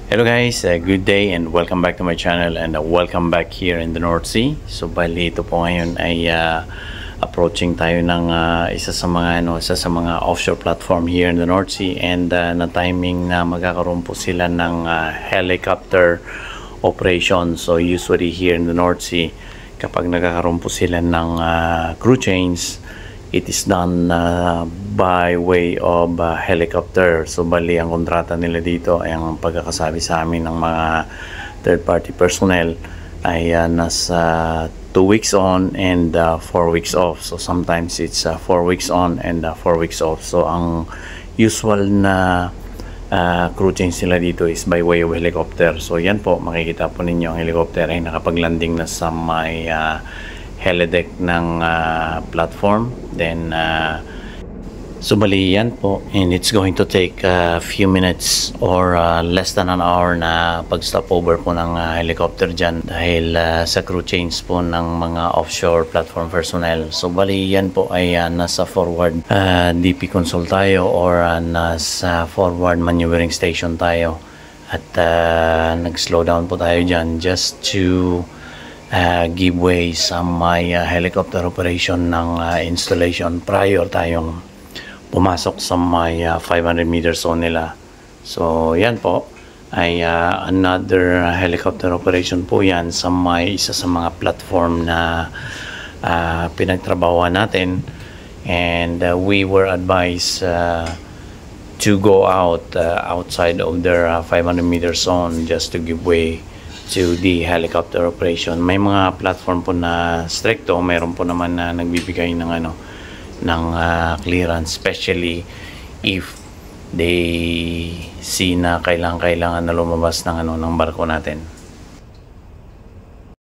Hello guys, good day and welcome back to my channel and welcome back here in the North Sea. So bali ito po ngayon ay approaching tayo ng isa sa mga offshore platform here in the North Sea, and na timing na magkakaroon po sila ng helicopter operation. So usually here in the North Sea, kapag nagkakaroon po sila ng crew change, it is done by way of helicopter. So bali ang kontrata nila dito ay ang pagkakasabi sa amin ng mga third party personnel ay nasa 2 weeks on and 4 weeks off. So sometimes it's 4 weeks on and 4 weeks off. So ang usual na crew change nila dito is by way of helicopter. So yan po, makikita po ninyo ang helicopter ay nakapaglanding na sa may helideck ng platform. Then so bali yan po, and it's going to take a few minutes or less than an hour na pag stop over po ng helicopter dyan dahil sa crew change po ng mga offshore platform personnel. So bali yan po ay nasa forward DP console tayo or nasa forward maneuvering station tayo, at nag-slow down po tayo dyan just to give way sa may helicopter operation ng installation prior tayong pumasok sa may 500 meter zone nila. So yan po ay another helicopter operation po yan sa may isa sa mga platform na pinagtrabahuan natin, and we were advised to go outside of their 500 meter zone just to give way to the helicopter operation. May mga platform po na stricto, mayroon po naman na nagbibigay ng clearance, especially if they see na kailangan na lumabas ng ng barko natin.